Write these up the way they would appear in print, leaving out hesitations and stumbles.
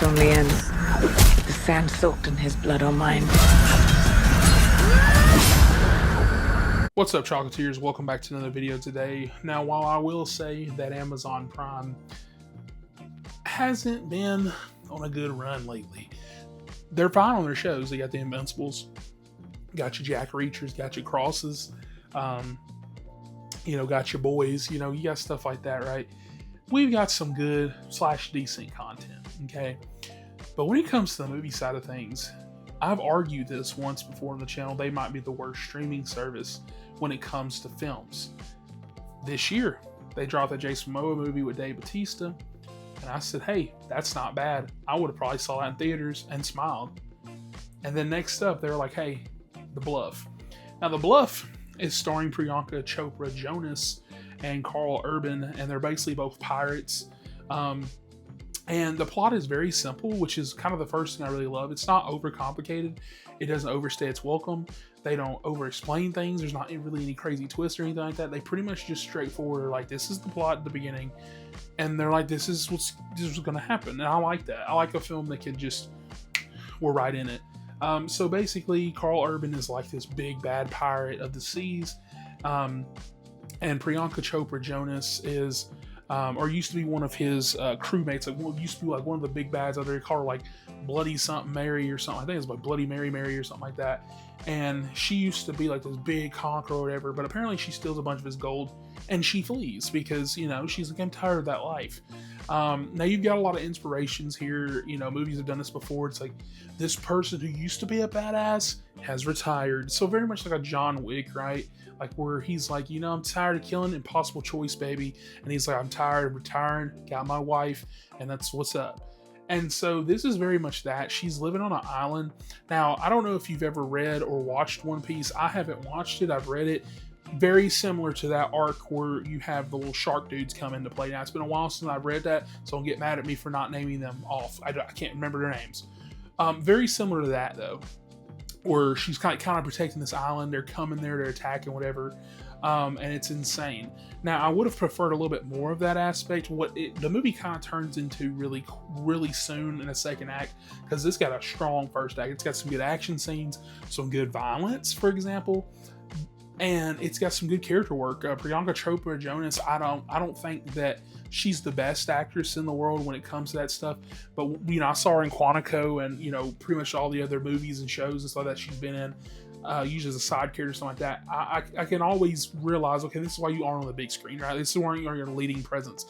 only ends with the sand soaked in his blood or mine. What's up, Chocolatiers? Welcome back to another video today. Now, while I will say that Amazon Prime hasn't been on a good run lately, they're fine on their shows. They got the Invincibles, got your Jack Reachers, got your Crosses, got your boys, you got stuff like that, right? We've got some good / decent content, okay? But when it comes to the movie side of things, I've argued this once before on the channel. They might be the worst streaming service when it comes to films. This year, they dropped the Jason Momoa movie with Dave Bautista, and I said, hey, that's not bad. I would have probably saw that in theaters and smiled. And then next up, they're like, hey, The Bluff. Now, The Bluff is starring Priyanka Chopra Jonas and Karl Urban, and they're basically both pirates. And the plot is very simple, which is kind of the first thing I really love. It's not overcomplicated. It doesn't overstay its welcome. They don't over-explain things. There's not really any crazy twists or anything like that. They pretty much just straightforward are like, this is the plot at the beginning, and they're like, this is what's going to happen. And I like that. I like a film that can just, we're right in it. So basically, Karl Urban is like this big bad pirate of the seas, and Priyanka Chopra Jonas is, or used to be one of his crewmates. Used to be like one of the big bads out there. Called her like Bloody something Mary or something. I think it's like Bloody Mary or something like that. And she used to be like this big conqueror or whatever. But apparently she steals a bunch of his gold and she flees because she's like, I'm tired of that life. Now you've got a lot of inspirations here. Movies have done this before. It's like this person who used to be a badass has retired. So very much like a John Wick, right? Like where he's like, I'm tired of killing, impossible choice, baby. And he's like, I'm tired of retiring, got my wife, and that's what's up. And so this is very much that. She's living on an island. Now, I don't know if you've ever read or watched One Piece. I haven't watched it. I've read it. Very similar to that arc where you have the little shark dudes come into play. Now, it's been a while since I've read that, so don't get mad at me for not naming them off. I can't remember their names. Very similar to that, though, where she's kind of protecting this island. They're coming there, they're attacking, whatever. And it's insane. Now, I would have preferred a little bit more of that aspect. The movie kind of turns into really, really soon in the second act, because this got a strong first act. It's got some good action scenes, some good violence, for example, and it's got some good character work. Priyanka Chopra Jonas, I don't think that she's the best actress in the world when it comes to that stuff, but I saw her in Quantico and pretty much all the other movies and shows and stuff that she's been in. Usually as a side character or something like that. I can always realize, okay, this is why you aren't on the big screen, right? This is why you are your leading presence.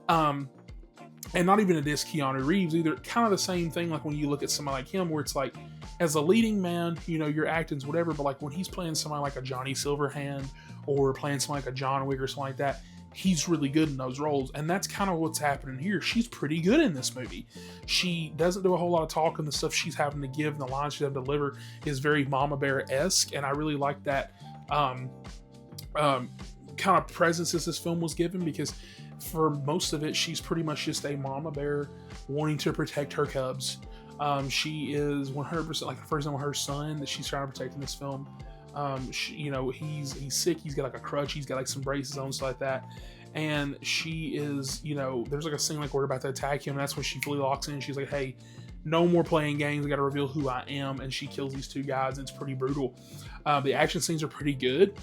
And not even a diss Keanu Reeves either. Kind of the same thing, like when you look at somebody like him, where it's like, as a leading man, your acting's whatever, but like when he's playing somebody like a Johnny Silverhand or playing somebody like a John Wick or something like that, he's really good in those roles. And that's kind of what's happening here. She's pretty good in this movie. She doesn't do a whole lot of talking. The stuff she's having to give and the lines she's having to deliver is very Mama Bear-esque, and I really like that kind of presence as this film was given, because for most of it, she's pretty much just a Mama Bear wanting to protect her cubs. She is 100% like the first time with her son that she's trying to protect in this film. He's sick. He's got like a crutch. He's got like some braces on, stuff like that. And she is, there's like a scene like we're about to attack him. And that's when she fully locks in. She's like, hey, no more playing games. I got to reveal who I am. And she kills these two guys. And it's pretty brutal. The action scenes are pretty good.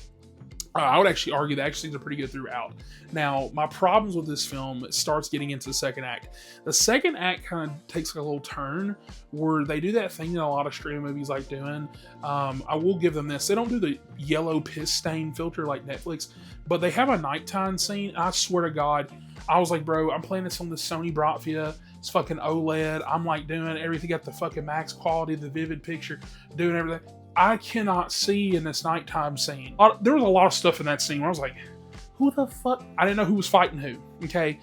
I would actually argue the action scenes are pretty good throughout. Now, my problems with this film, it starts getting into the second act. The second act kind of takes a little turn where they do that thing that a lot of streaming movies like doing. I will give them this. They don't do the yellow piss stain filter like Netflix, but they have a nighttime scene. I swear to God, I was like, bro, I'm playing this on the Sony Bravia. It's fucking OLED. I'm like doing everything at the fucking max quality, the vivid picture, doing everything. I cannot see in this nighttime scene. There was a lot of stuff in that scene where I was like, who the fuck? I didn't know who was fighting who, okay?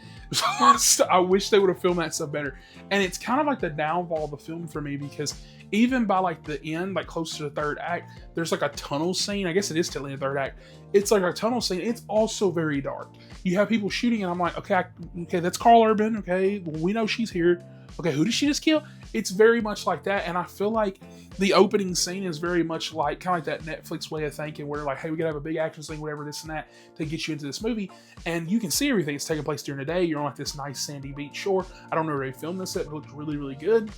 I wish they would have filmed that stuff better. And it's kind of like the downfall of the film for me, because even by like the end, like close to the third act, there's like a tunnel scene. I guess it is still in the third act. It's like a tunnel scene. It's also very dark. You have people shooting, and I'm like, okay, okay, that's Karl Urban. Okay, well, we know she's here. Okay, who did she just kill? It's very much like that, and I feel like the opening scene is very much like kind of like that Netflix way of thinking, where like, hey, we gotta have a big action scene, whatever, this and that, to get you into this movie, and you can see everything that's taking place during the day. You're on like this nice sandy beach shore. I don't know where they filmed this at, but it looked really, really good,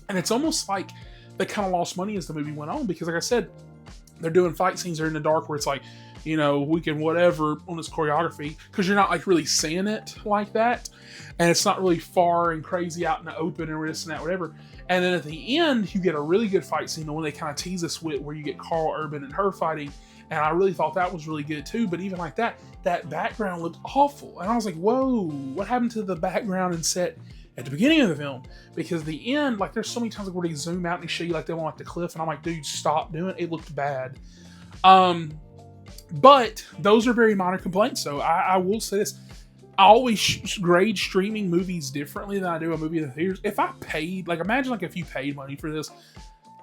and it's almost like they kind of lost money as the movie went on because, like I said, they're doing fight scenes that are in the dark where it's like, you know, we can whatever on this choreography because you're not like really seeing it like that, and it's not really far and crazy out in the open and this and that, whatever. And then at the end, you get a really good fight scene, the one they kind of tease us with, where you get Karl Urban and her fighting, and I really thought that was really good too. But even like that background looked awful, and I was like, whoa, what happened to the background and set at the beginning of the film? Because the end, like, there's so many times where they zoom out and they show you like they're on like the cliff, and I'm like, dude, stop doing it. It looked bad. But those are very minor complaints. So I will say this. I always grade streaming movies differently than I do a movie in the theaters. If I paid, like, imagine like if you paid money for this,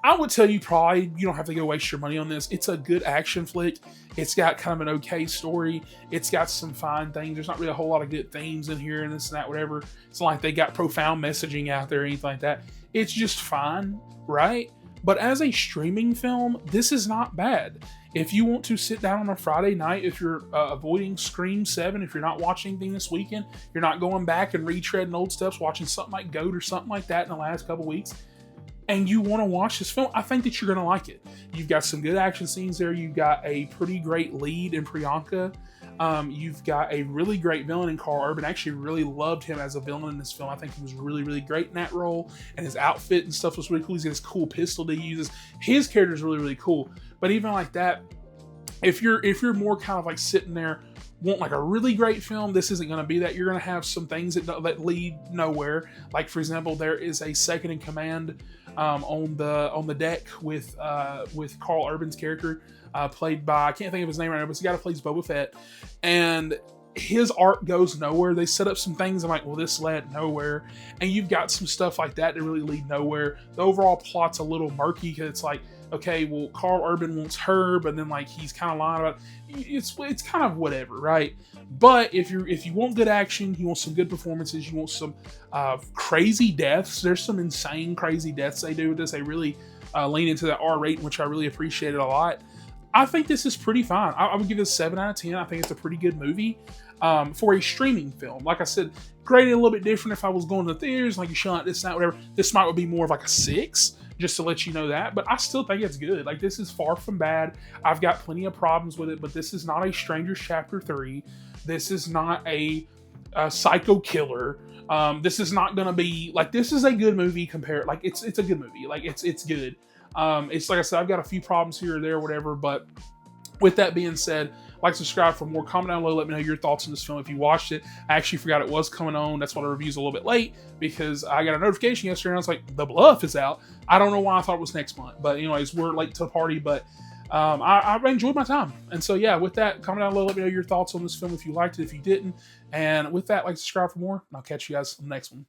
I would tell you probably you don't have to go waste your money on this. It's a good action flick. It's got kind of an okay story. It's got some fine things. There's not really a whole lot of good themes in here and this and that, whatever. It's not like they got profound messaging out there or anything like that. It's just fine, right? But as a streaming film, this is not bad. If you want to sit down on a Friday night, if you're avoiding Scream 7, if you're not watching anything this weekend, you're not going back and retreading old stuff, watching something like GOAT or something like that in the last couple weeks, and you want to watch this film, I think that you're going to like it. You've got some good action scenes there. You've got a pretty great lead in Priyanka. You've got a really great villain in Karl Urban. I actually really loved him as a villain in this film. I think he was really, really great in that role, and his outfit and stuff was really cool. He's got this cool pistol that he uses. His character is really, really cool. But even like that, if you're more kind of like sitting there, want like a really great film, this isn't going to be that. You're going to have some things that lead nowhere. Like, for example, there is a second in command on the deck with Karl Urban's character, played by, I can't think of his name right now, but it's the guy that plays Boba Fett, and his arc goes nowhere. They set up some things, I'm like, well, this led nowhere, and you've got some stuff like that that really lead nowhere. The overall plot's a little murky because it's like, okay, well, Karl Urban wants her, but then like he's kind of lying about it. It's kind of whatever, right? But if you want good action, you want some good performances, you want some crazy deaths. There's some insane crazy deaths they do with this. They really lean into that R rating, which I really appreciated a lot. I think this is pretty fine. I would give this 7 out of 10. I think it's a pretty good movie for a streaming film. Like I said, graded a little bit different if I was going to the theaters, like you shot like this and that, whatever. This might be more of like a 6, just to let you know that. But I still think it's good. Like, this is far from bad. I've got plenty of problems with it, but this is not a Strangers Chapter 3. This is not a psycho killer. This is not going to be, like, this is a good movie compared, like, it's a good movie. Like, it's good. It's like I said, I've got a few problems here or there, whatever, but with that being said, like, subscribe for more. Comment down below, let me know your thoughts on this film if you watched it. I actually forgot it was coming on. That's why the review's a little bit late, because I got a notification yesterday and I was like, The Bluff is out. I don't know why I thought it was next month, but anyways, we're late to the party, but I enjoyed my time. And so yeah, with that, comment down below, let me know your thoughts on this film if you liked it, if you didn't. And with that, like, subscribe for more, and I'll catch you guys on the next one.